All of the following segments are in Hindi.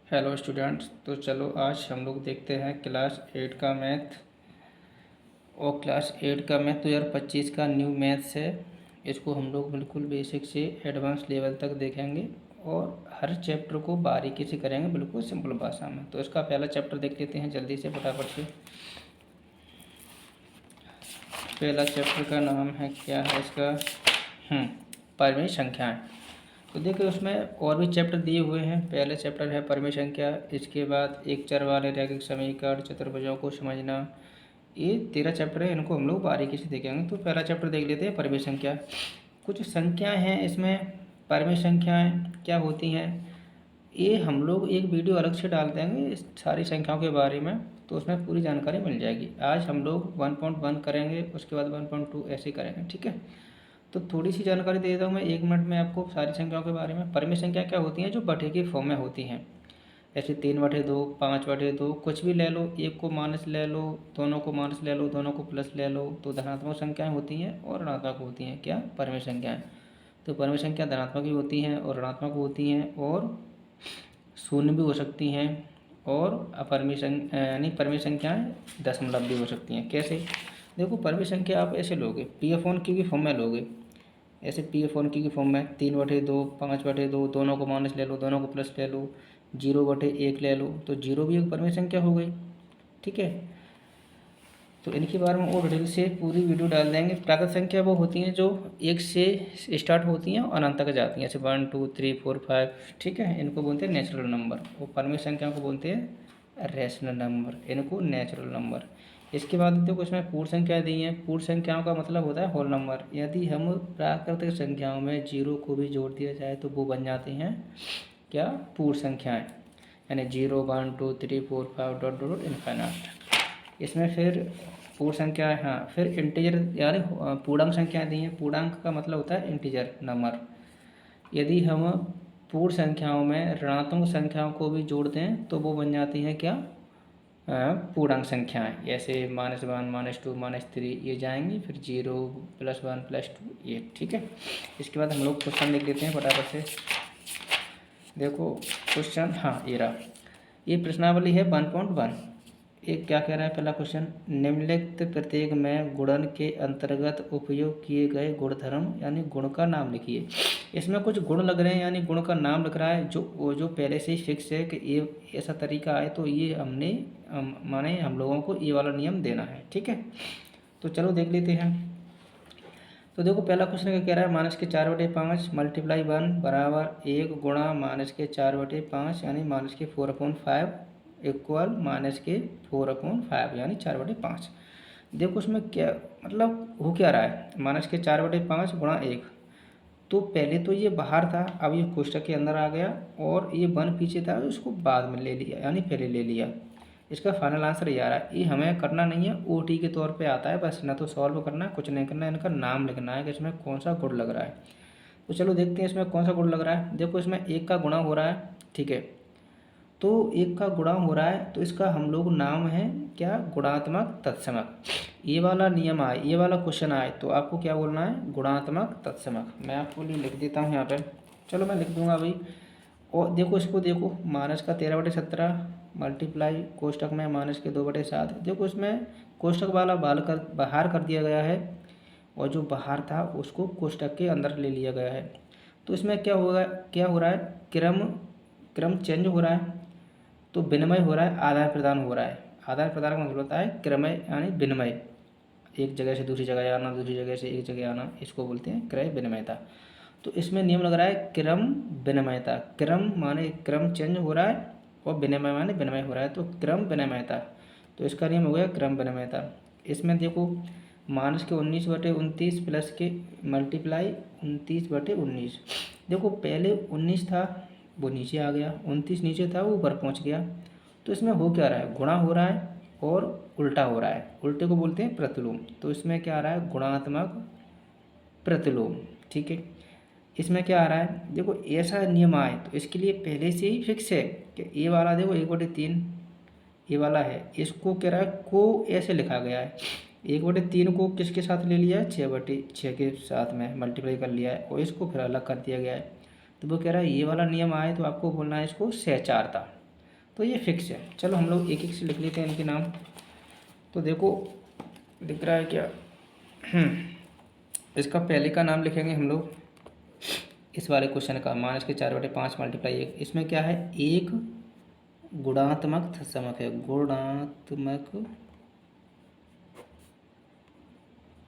Hello students. तो चलो आज हम लोग देखते हैं क्लास 8 का मैथ। और क्लास 8 का मैथ 2025 का न्यू मैथ्स है। इसको हम लोग बिल्कुल बेसिक से एडवांस लेवल तक देखेंगे और हर चैप्टर को बारीकी से करेंगे, बिल्कुल सिंपल भाषा में। तो इसका पहला चैप्टर देख लेते हैं जल्दी से फटाफट से। पहला चैप्टर का नाम है, क्या है इसका, परिमेय संख्याएँ। तो देखिए उसमें और भी चैप्टर दिए हुए हैं। पहले चैप्टर है परिमेय संख्या, इसके बाद एक चर वाले रैखिक समीकरण, चतुर्भुजों को समझना। ये 13 चैप्टर है, इनको हम लोग बारीकी से देखेंगे। तो पहला चैप्टर देख लेते हैं परिमेय संख्या। कुछ संख्याएं हैं इसमें। परिमेय संख्याएं क्या होती हैं, ये हम लोग एक वीडियो अलग से डाल देंगे इस सारी संख्याओं के बारे में, तो उसमें पूरी जानकारी मिल जाएगी। आज हम लोग 1.1 करेंगे, उसके बाद 1.2 ऐसे करेंगे, ठीक है। तो थोड़ी सी जानकारी दे देता हूँ मैं 1 मिनट में आपको सारी संख्याओं के बारे में। परिमेय संख्या क्या होती हैं, जो बटे के फॉर्म में होती हैं। जैसे 3/2, 5/2, कुछ भी ले लो, एक को माइनस ले लो, दोनों को माइनस ले लो, दोनों को प्लस ले लो। तो धनात्मक संख्याएं होती हैं और ऋणात्मक होती हैं, क्या, परिमेय संख्याएं। तो परिमेय संख्या धनात्मक भी होती हैं और ऋणात्मक होती हैं, और शून्य भी हो सकती हैं, और अपरिमेय संख्या यानी परिमेय संख्याएं दशमलव भी हो सकती हैं। कैसे, देखो परिमेय संख्या आप ऐसे लोगे, P/Q की फॉर्म में लोगे। ऐसे P/Q की फॉर्म में 3/2, 5/2, दोनों को माइनस ले लो, दोनों को प्लस ले लो, 0/1 ले लो, तो 0 भी एक परिमेय संख्या हो गई, ठीक है। तो इनके बारे में और डिटेल से पूरी वीडियो डाल देंगे। प्राकृत संख्या वो होती हैं जो 1 से स्टार्ट होती हैं और अनंत तक जाती हैं, जैसे 1 2 3 4 5, ठीक है। इनको बोलते हैं नेचुरल नंबर। और परिमेय संख्या को बोलते हैं रेशनल नंबर, इनको नेचुरल नंबर। इसके बाद देखो इसमें पूर्ण संख्या दी हैं। पूर्ण संख्याओं का मतलब होता है होल नंबर। यदि हम प्राकृतिक संख्याओं में 0 को भी जोड़ दिया जाए तो वो बन जाती हैं, क्या, पूर्ण संख्याएँ, यानी 0 1 2 3 4 5 डॉट डॉट इनफाइनाइट। इसमें फिर पूर्ण संख्या है, हाँ, फिर इंटीजर यानी पूर्णांक संख्याएं दी हैं। पूर्णांक का मतलब होता है इंटीजर नंबर। यदि हम पूर्ण संख्याओं में ऋणात्मक संख्याओं को भी जोड़ दें तो वो बन जाती हैं, क्या, पूर्णांक संख्याएं। जैसे -1 -2 -3 ये जाएंगी, फिर 0 +1 +2 ये, ठीक है। इसके बाद हम लोग क्वेश्चन लिख लेते हैं फटाफट से। देखो क्वेश्चन, हाँ ये रहा, ये प्रश्नावली है 1.1। एक क्या कह रहा है पहला क्वेश्चन, निम्नलिखित प्रत्येक में गुणन के अंतर्गत उपयोग किए गए गुणधर्म यानी गुण का नाम लिखिए। इसमें कुछ गुण लग रहे हैं यानी गुण का नाम लिख रहा है, जो पहले से ही फिक्स है कि ये ऐसा तरीका है, तो ये हमने माने हम लोगों को ये वाला नियम देना है, ठीक है। तो चलो देख लेते हैं। तो देखो पहला क्वेश्चन क्या कह रहा है, -4/5 × 1 बराबर 1 गुणा -4/5 यानी -4/5 इक्वल -4/5 यानी 4/5। देखो उसमें क्या मतलब हो क्या रहा है, -4/5 गुणा 1। तो पहले तो ये बाहर था, अब ये कोष्टक के अंदर आ गया, और ये 1 पीछे था, उसको बाद में ले लिया यानी पहले ले लिया। इसका फाइनल आंसर ये आ रहा है। ये हमें करना नहीं है, ओटी के तौर पे आता है, बस ना तो सॉल्व करना है, कुछ नहीं करना है, इनका नाम लिखना है कि इसमें कौन सा गुण लग रहा है। तो चलो देखते हैं इसमें कौन सा गुण लग रहा है। देखो इसमें 1 का गुणा हो रहा है, ठीक है। तो 1 का गुणा हो रहा है, तो इसका हम लोग नाम है, क्या, गुणात्मक तत्समक। ये वाला नियम आए, ये वाला क्वेश्चन आए तो आपको क्या बोलना है, गुणात्मक तत्समक। मैं आपको लिए लिख देता हूँ यहाँ पे, चलो मैं लिख दूंगा भाई। और देखो इसको, देखो -13/17 मल्टीप्लाई कोष्टक में -2/7। देखो इसमें कोष्टक वाला बाहर कर दिया गया है, और जो बाहर था उसको कोष्टक के अंदर ले लिया गया है। तो इसमें क्या होगा, क्या हो रहा है, क्रम चेंज हो रहा है, तो विनिमय हो रहा है, आदान प्रदान हो रहा है। आदान प्रदान का मतलब होता है क्रमय यानी विनिमय, एक जगह से दूसरी जगह आना, दूसरी जगह से एक जगह आना, इसको बोलते हैं क्रय विनिमयता। तो इसमें नियम लग रहा है क्रम विनिमयता। क्रम माने क्रम चेंज हो रहा है, और विनिमय माने विनिमय हो रहा है, तो क्रम विनिमयता। तो इसका नियम हो गया क्रम विनिमयता। इसमें देखो -19/29 प्लस के मल्टीप्लाई 29/19। देखो पहले 19 था, वो नीचे आ गया, 29 नीचे था, वो ऊपर पहुंच गया। तो इसमें हो क्या रहा है, गुणा हो रहा है और उल्टा हो रहा है। उल्टे को बोलते हैं प्रतिलोम। तो इसमें क्या आ रहा है, गुणात्मक प्रतिलोम, ठीक है। इसमें क्या आ रहा है, देखो ऐसा नियम आए तो इसके लिए पहले से ही फिक्स है कि ये वाला देखो 1/3 ये वाला है, इसको कह रहा है को ऐसे लिखा गया है। 1/3 को किसके साथ ले लिया है, 6/6 के साथ में मल्टीप्लाई कर लिया है, और इसको फिर अलग कर दिया गया है। तो वो कह रहा है ये वाला नियम आए तो आपको बोलना है इसको सहचारता। तो ये फिक्स है। चलो हम लोग एक एक से लिख लेते हैं इनके नाम। तो देखो दिख रहा है क्या, इसका पहले का नाम लिखेंगे हम लोग इस वाले क्वेश्चन का, -4/5 × 1। इसमें क्या है, एक गुणात्मक तत्समक है, गुणात्मक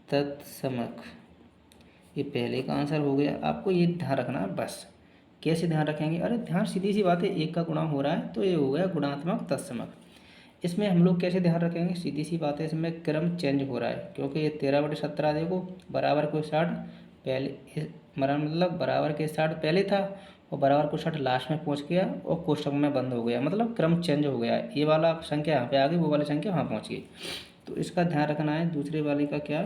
तत्समक, ये पहले का आंसर हो गया। आपको ये ध्यान रखना है बस। कैसे ध्यान रखेंगे, अरे ध्यान सीधी सी बात है, एक का गुणा हो रहा है तो ये हो गया गुणात्मक तत्समक। इसमें हम लोग कैसे ध्यान रखेंगे, सीधी सी बात है, इसमें क्रम चेंज हो रहा है, क्योंकि ये 13/17 देखो बराबर को 60 पहले, मतलब बराबर के 60 पहले था और बराबर को 60 लास्ट में पहुंच गया और कोष्टक में बंद हो गया, मतलब क्रम चेंज हो गया। ये वाला संख्या यहाँ पे आ गई, वो वाली संख्या वहाँ पहुँच गई। तो इसका ध्यान रखना है। दूसरे वाले का क्या,